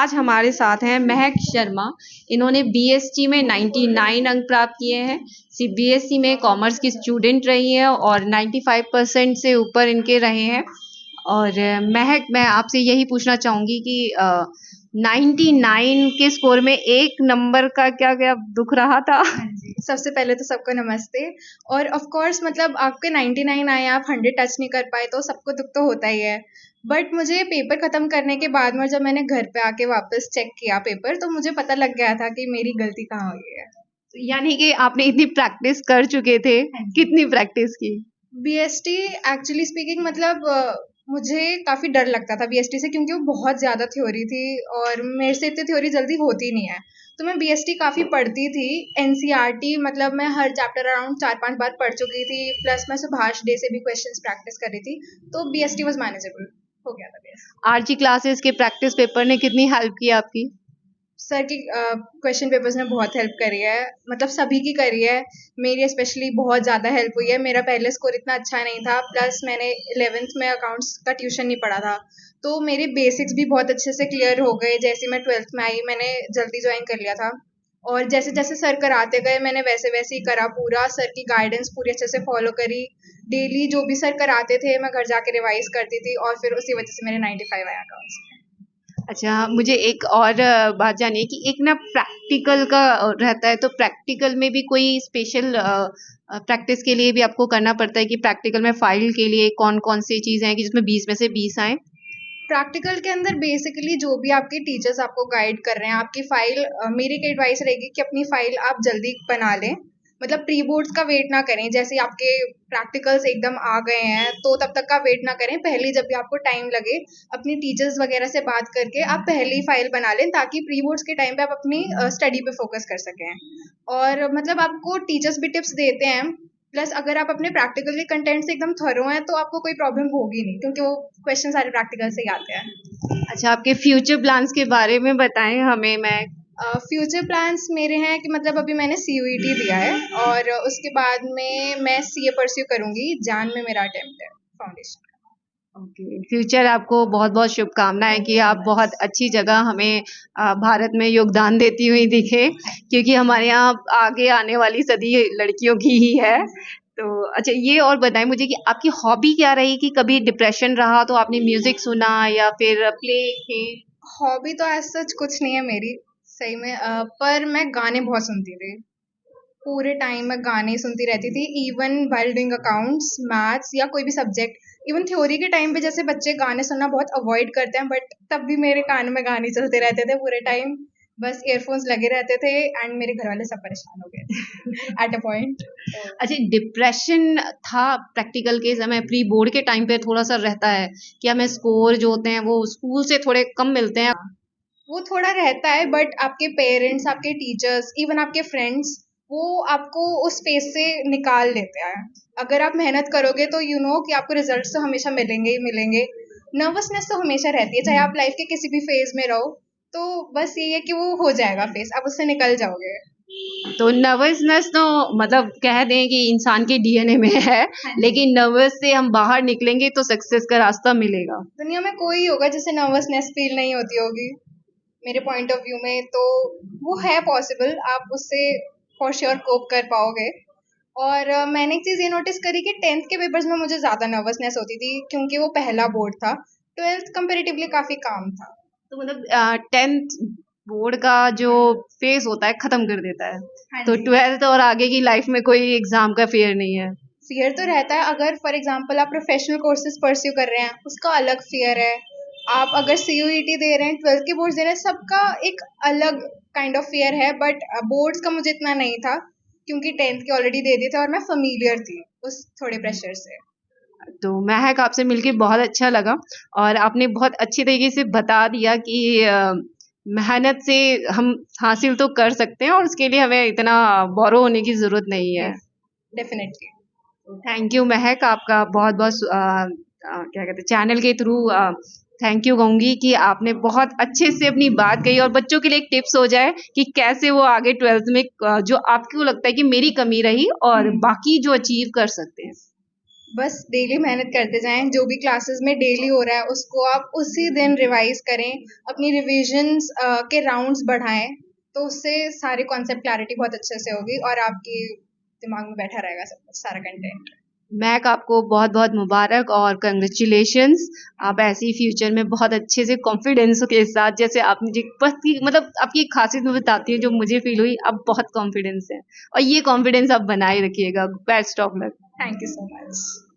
आज हमारे साथ हैं महक शर्मा। इन्होंने बीएसटी में 99 अंक प्राप्त किए हैं। सीबीएसई में कॉमर्स की स्टूडेंट रही हैं और 95% से ऊपर इनके रहे हैं। और महक, मैं आपसे यही पूछना चाहूँगी कि 99 के स्कोर में एक नंबर का क्या क्या दुख रहा था? हाँ जी, सबसे पहले तो सबको नमस्ते। और ऑफ कोर्स मतलब आपके 99 आए, आप 100 टच नहीं कर पाए, तो सबको दुख तो होता ही है। बट मुझे पेपर ख़त्म करने के बाद में जब मैंने घर पे आके वापस चेक किया पेपर, तो मुझे पता लग गया था कि मेरी गलती कहाँ हुई है। यानी कि आपने इतनी प्रैक्टिस कर चुके थे, हाँ जी। कितनी प्रैक्टिस की? बीएसटी एक्चुअली स्पीकिंग मतलब मुझे काफ़ी डर लगता था बीएसटी से, क्योंकि वो बहुत ज़्यादा थ्योरी थी और मेरे से इतनी थ्योरी जल्दी होती नहीं है। तो मैं बीएसटी काफ़ी पढ़ती थी। एनसीईआरटी मतलब मैं हर चैप्टर अराउंड 4-5 बार पढ़ चुकी थी, प्लस मैं सुभाष डे से भी क्वेश्चंस प्रैक्टिस कर रही थी, तो बीएसटी वाज मैनेजेबल, हो गया था बीएसटी। आरजी क्लासेस के प्रैक्टिस पेपर ने कितनी हेल्प की आपकी? सर की क्वेश्चन पेपर्स ने बहुत हेल्प करी है, मतलब सभी की करी है। मेरी स्पेशली बहुत ज़्यादा हेल्प हुई है। मेरा पहले स्कोर इतना अच्छा नहीं था, प्लस मैंने 11th में अकाउंट्स का ट्यूशन नहीं पढ़ा था, तो मेरे बेसिक्स भी बहुत अच्छे से क्लियर हो गए। जैसे मैं 12th में आई, मैंने जल्दी ज्वाइन कर लिया था, और जैसे जैसे सर कराते गए मैंने वैसे वैसे ही करा पूरा। सर की गाइडेंस पूरी अच्छे से फॉलो करी। डेली जो भी सर कराते थे मैं घर जाके रिवाइज करती थी, और फिर उसी वजह से मेरे 95 आया अकाउंट्स में। अच्छा, मुझे एक और बात जाननी है कि एक ना प्रैक्टिकल का रहता है, तो प्रैक्टिकल में भी कोई स्पेशल प्रैक्टिस के लिए भी आपको करना पड़ता है कि प्रैक्टिकल में फाइल के लिए कौन-कौन सी चीज़ें हैं कि जिसमें 20 में से 20 आएँ? प्रैक्टिकल के अंदर बेसिकली जो भी आपके टीचर्स आपको गाइड कर रहे हैं, आपकी फाइल मेरी एक एडवाइस रहेगी कि अपनी फाइल आप जल्दी बना लें। मतलब प्री बोर्ड्स का वेट ना करें। जैसे आपके प्रैक्टिकल्स एकदम आ गए हैं तो तब तक का वेट ना करें। पहले जब भी आपको टाइम लगे, अपनी टीचर्स वगैरह से बात करके आप पहले ही फाइल बना लें, ताकि प्री बोर्ड्स के टाइम पे आप अपनी स्टडी पे फोकस कर सकें। और मतलब आपको टीचर्स भी टिप्स देते हैं। प्लस अगर आप अपने प्रैक्टिकल के कंटेंट से एकदम थरो हैं, तो आपको कोई प्रॉब्लम होगी नहीं, क्योंकि वो क्वेश्चन सारे प्रैक्टिकल से ही आते हैं। अच्छा, आपके फ्यूचर प्लान्स के बारे में बताएँ हमें। मैं फ्यूचर प्लान्स मेरे हैं कि मतलब अभी मैंने सीयूईटी दिया है, और उसके बाद में मैं सीए परस्यू करूंगी। जान में मेरा अटेम्प्ट है फाउंडेशन का। ओके, फ्यूचर आपको बहुत-बहुत शुभकामनाएँ कि आप बहुत अच्छी जगह हमें भारत में योगदान देती हुई दिखें, क्योंकि हमारे यहाँ आगे आने वाली सदी लड़कियों की ही है। तो अच्छा, ये और बताएँ मुझे कि आपकी हॉबी क्या रही? कि कभी डिप्रेशन रहा तो आपने म्यूज़िक सुना या फिर प्ले किए? हॉबी तो एज सच कुछ नहीं है मेरी, सही में। पर मैं गाने बहुत सुनती थी। पूरे टाइम मैं गाने ही सुनती रहती थी, even while doing accounts, maths या कोई भी सब्जेक्ट। इवन थ्योरी के टाइम पे जैसे बच्चे गाने सुनना बहुत अवॉइड करते हैं, बट तब भी मेरे कान में गाने चलते रहते थे पूरे टाइम। बस ईयरफोन्स लगे रहते थे, एंड मेरे घर वाले सब परेशान हो गए थे एट अ पॉइंट। अच्छा, डिप्रेशन था प्रैक्टिकल के समय, प्री बोर्ड के टाइम पे थोड़ा-सा रहता है कि हमें स्कोर जो होते हैं वो स्कूल से थोड़े कम मिलते हैं। वो थोड़ा रहता है, बट आपके पेरेंट्स, आपके टीचर्स, इवन आपके फ्रेंड्स, वो आपको उस फेज से निकाल लेते हैं। अगर आप मेहनत करोगे तो कि आपको रिजल्ट्स तो हमेशा मिलेंगे ही मिलेंगे। नर्वसनेस तो हमेशा रहती है, चाहे आप लाइफ के किसी भी फेज में रहो। तो बस यही है कि वो हो जाएगा फेज, आप उससे निकल जाओगे। तो नर्वसनेस तो मतलब कह दें कि इंसान के डीएनए में है, हाँ जी। लेकिन नर्वस से हम बाहर निकलेंगे तो सक्सेस का रास्ता मिलेगा। दुनिया में कोई होगा जिसे नर्वसनेस फील नहीं होती होगी, मेरे पॉइंट ऑफ व्यू में तो वो है पॉसिबल। आप उससे फॉर श्योर कोप कर पाओगे। और मैंने एक चीज़ ये नोटिस करी कि 10th के पेपर्स में मुझे ज़्यादा नर्वसनेस होती थी, क्योंकि वो पहला बोर्ड था। 12th कंपेरेटिवली काफ़ी काम था। तो मतलब 10th बोर्ड का जो फेज होता है खत्म कर देता है, हाँ तो जी। 12th और आगे की लाइफ में कोई एग्जाम का फेयर नहीं है। फियर तो रहता है। अगर फॉर एग्जांपल आप प्रोफेशनल कोर्सेज परस्यू कर रहे हैं, उसका अलग फियर है। आप अगर सीयूईटी दे रहे हैं, 12th के बोर्ड्स दे रहे हैं, सबका एक अलग काइंड ऑफ फियर है। बट बोर्ड्स का मुझे इतना नहीं था, क्योंकि 10th के ऑलरेडी दे दिए थे और मैं familiar थी उस थोड़े प्रेशर से। तो महक, आपसे मिलके बहुत अच्छा लगा और आपने बहुत अच्छी तरीके से बता दिया कि मेहनत से हम हासिल तो कर सकते हैं और उसके लिए हमें इतना बोरो होने की ज़रूरत नहीं है। Yes, definitely. थैंक यू महक, आपका बहुत-बहुत क्या कहते हैं चैनल के थ्रू थैंक यू कहूँगी कि आपने बहुत अच्छे से अपनी बात कही और बच्चों के लिए एक टिप्स हो जाए कि कैसे वो आगे 12th में जो आपको लगता है कि मेरी कमी रही और बाकी जो अचीव कर सकते हैं। बस डेली मेहनत करते जाएं, जो भी क्लासेस में डेली हो रहा है उसको आप उसी दिन रिवाइज करें, अपनी रिविजन्स के राउंड्स बढ़ाएं, तो उससे सारे कॉन्सेप्ट क्लैरिटी बहुत अच्छे से होगी और आपके दिमाग में बैठा रहेगा सब सारा कंटेंट। मैक आपको बहुत बहुत मुबारक और कंग्रेचुलेशंस। आप ऐसे ही फ्यूचर में बहुत अच्छे से कॉन्फिडेंस के साथ, जैसे आपने जी बस मतलब आपकी एक खासियत मैं बताती हूँ जो मुझे फील हुई, आप बहुत कॉन्फिडेंस है और ये कॉन्फिडेंस आप बनाए रखिएगा। Best of luck. Thank you so much.